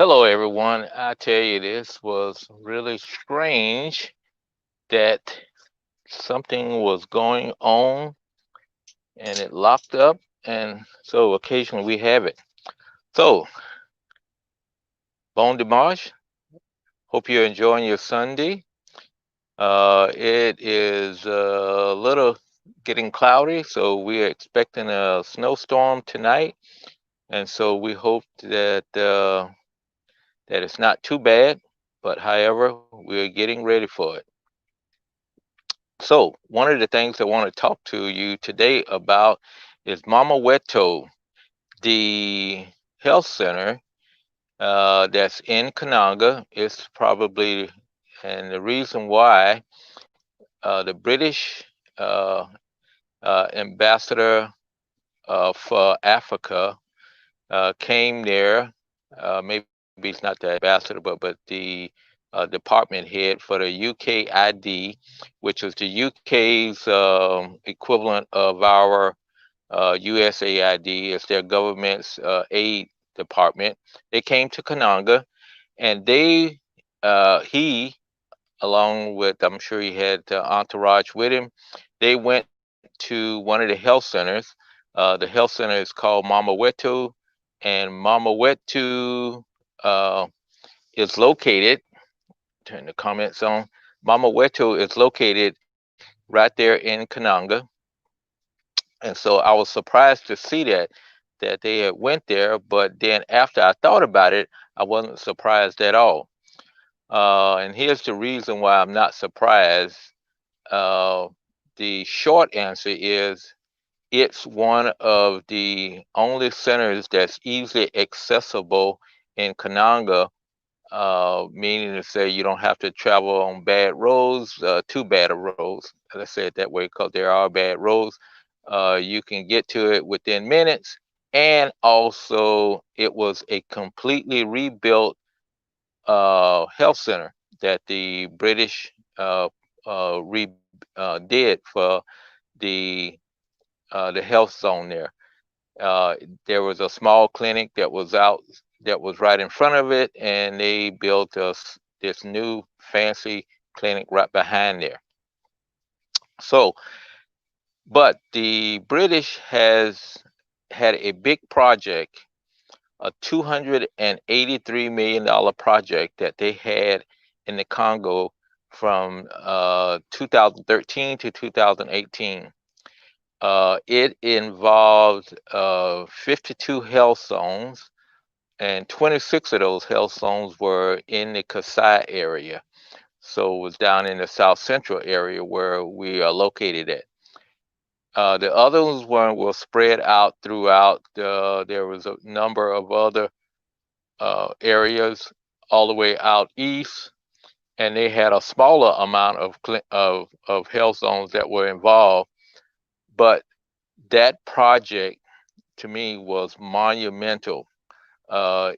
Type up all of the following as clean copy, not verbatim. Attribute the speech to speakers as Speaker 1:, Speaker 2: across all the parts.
Speaker 1: Hello, everyone. I tell you, this was really strange that something was going on and it locked up. And so occasionally we have it. So, bon dimanche. Hope you're enjoying your Sunday. It is a little getting cloudy, so we're expecting a snowstorm tonight. And so we hope that it's not too bad. But however, we're getting ready for it. So, one of the things I want to talk to you today about is Mamu Wetu, the health center that's in Kananga. It's probably, and the reason why the British uh, ambassador for Africa came there. Maybe it's not the ambassador, but the department head for the UKID, which is the UK's equivalent of our USAID. It's their government's aid department. They came to Kananga, and he, along with, I'm sure he had entourage with him, they went to one of the health centers. The health center is called Mamu Wetu, and Mamu Wetu is located, turn the comments on, Mamu Wetu is located right there in Kananga. And so I was surprised to see that they had went there, but then after I thought about it, I wasn't surprised at all. And here's the reason why I'm not surprised. Uh, the short answer is it's one of the only centers that's easily accessible in Kananga, meaning to say you don't have to travel on bad roads, too bad of roads. Let's say it that way because there are bad roads. You can get to it within minutes. And also, it was a completely rebuilt health center that the British did for the the health zone there. Uh, there was a small clinic that was right in front of it, and they built this new fancy clinic right behind there. So, but the British has had a big project, a $283 million project that they had in the Congo from 2013 to 2018. It involved 52 health zones, and 26 of those health zones were in the Kasai area. So it was down in the south central area where we are located at. The others were spread out throughout. There was a number of other areas all the way out east, and they had a smaller amount of health zones that were involved. But that project to me was monumental.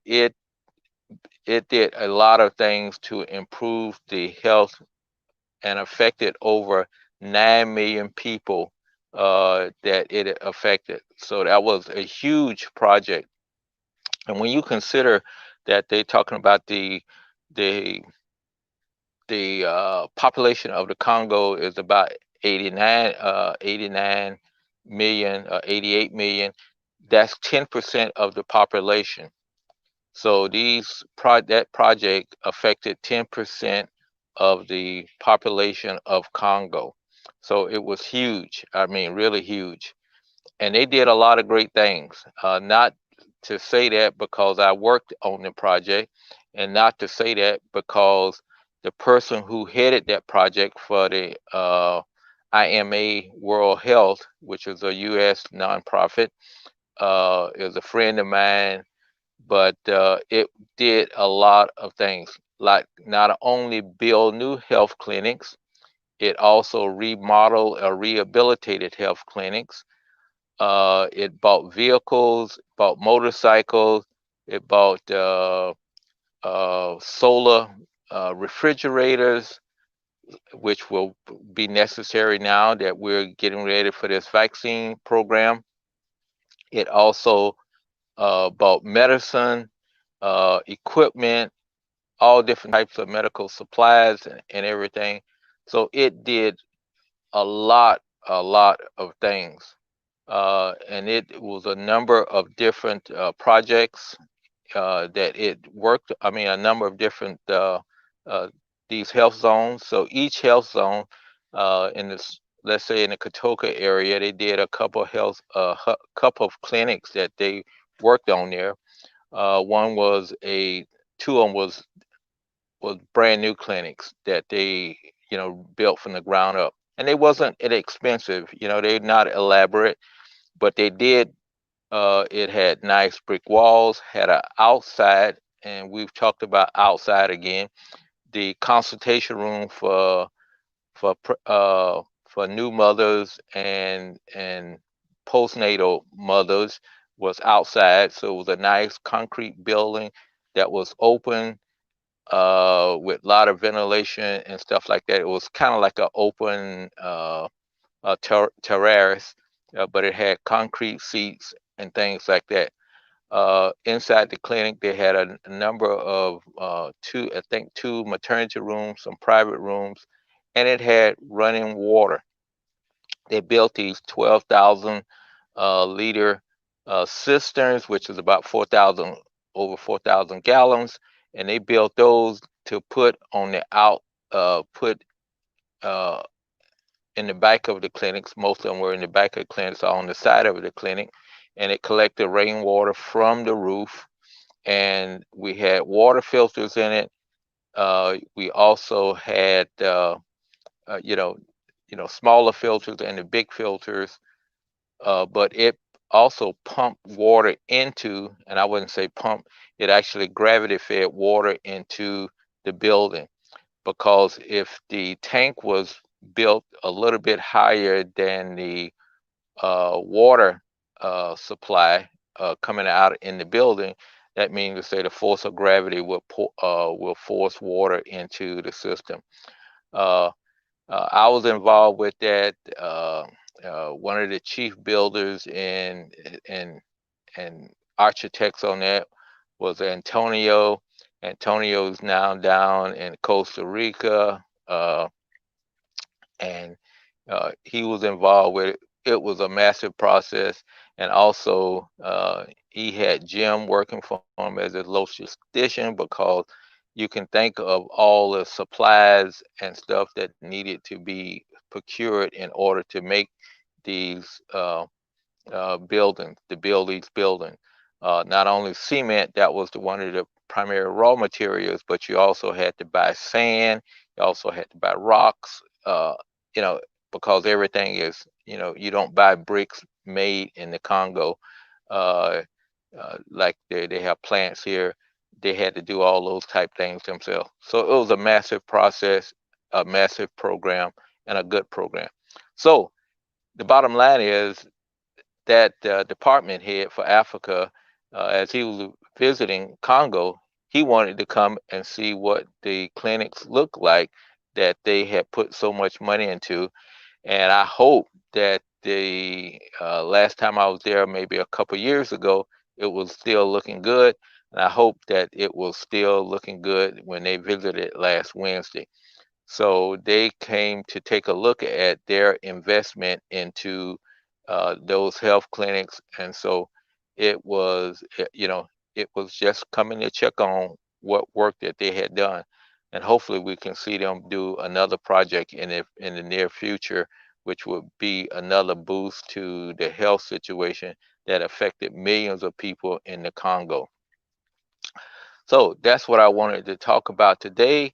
Speaker 1: It did a lot of things to improve the health and affected over 9 million people that it affected. So that was a huge project. And when you consider that they're talking about the population of the Congo is about 89 million, 88 million. That's 10% of the population. So that project affected 10% of the population of Congo. So it was huge. I mean, really huge. And they did a lot of great things. Not to say that because I worked on the project, and not to say that because the person who headed that project for the IMA World Health, which is a U.S. nonprofit, is a friend of mine. But it did a lot of things, like not only build new health clinics, it also remodeled or rehabilitated health clinics. It bought vehicles, bought motorcycles, it bought solar refrigerators, which will be necessary now that we're getting ready for this vaccine program. It also bought medicine. equipment, all different types of medical supplies and everything. So it did a lot of things. And it was a number of different projects that it worked. I mean, a number of different uh, these health zones. So each health zone in this, let's say in the Katoka area, they did a couple of couple of clinics that they worked on there. One was two of them was brand new clinics that they built from the ground up, and they wasn't inexpensive. They're not elaborate, but they did. It had nice brick walls, had a outside, and we've talked about outside again. The consultation room for for new mothers and postnatal mothers was outside, so it was a nice concrete building that was open with a lot of ventilation and stuff like that. It was kind of like an open terrace, but it had concrete seats and things like that. Inside the clinic, they had a number of I think two maternity rooms, some private rooms, and it had running water. They built these 12,000 liter cisterns, which is about 4,000 over 4,000 gallons, and they built those to put on the put uh, in the back of the clinics. Most of them were in the back of the clinics or on the side of the clinic, and it collected rainwater from the roof. And we had water filters in it. We also had uh, you know smaller filters and the big filters, but it also pumped water into, and I wouldn't say pump, it actually gravity fed water into the building, because if the tank was built a little bit higher than the water supply coming out in the building, that means to say the force of gravity will force water into the system. Uh, I was involved with that. One of the chief builders and and architects on that was Antonio. Antonio's now down in Costa Rica, and he was involved with it. It was a massive process, and also he had Jim working for him as a logistician, because you can think of all the supplies and stuff that needed to be procured in order to make these buildings, to build these buildings. Not only cement, that was one of the primary raw materials, but you also had to buy sand, you also had to buy rocks, you know, because everything is, you don't buy bricks made in the Congo. Uh, like they have plants here. They had to do all those type things themselves. So it was a massive process, a massive program, and a good program. So the bottom line is that department head for Africa, as he was visiting Congo, he wanted to come and see what the clinics look like that they had put so much money into. And I hope that the last time I was there, maybe a couple years ago, it was still looking good. And I hope that it was still looking good when they visited last Wednesday. So they came to take a look at their investment into those health clinics, and so it was just coming to check on what work that they had done, and hopefully we can see them do another project in the near future, which would be another boost to the health situation that affected millions of people in the Congo. So that's what I wanted to talk about today.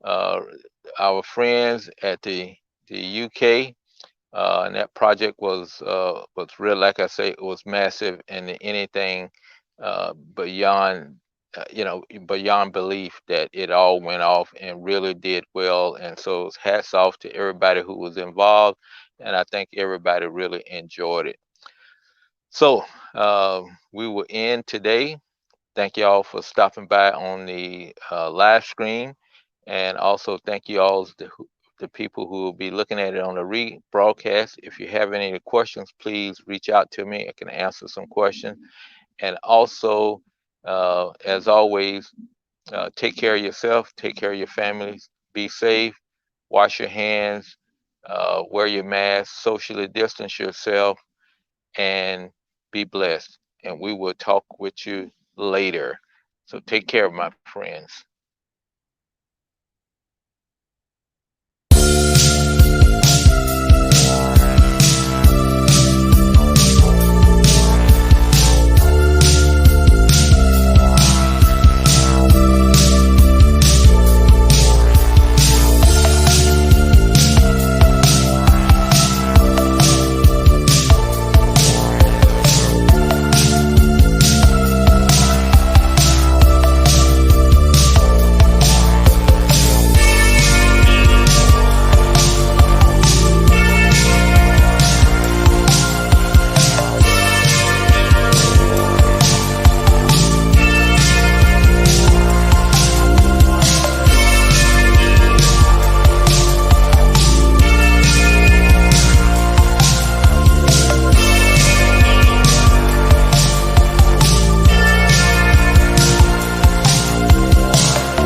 Speaker 1: Uh, our friends at the UK, and that project was real. Like I say, it was massive, and anything beyond beyond belief that it all went off and really did well. And so hats off to everybody who was involved, and I think everybody really enjoyed it. So we will end today. Thank you all for stopping by on the live stream, and also thank you all the people who will be looking at it on the rebroadcast. If you have any questions, please reach out to me. I can answer some questions, and also As always, take care of yourself, take care of your families, be safe, wash your hands, wear your mask, socially distance yourself, and be blessed. And we will talk with you later. So take care, my friends.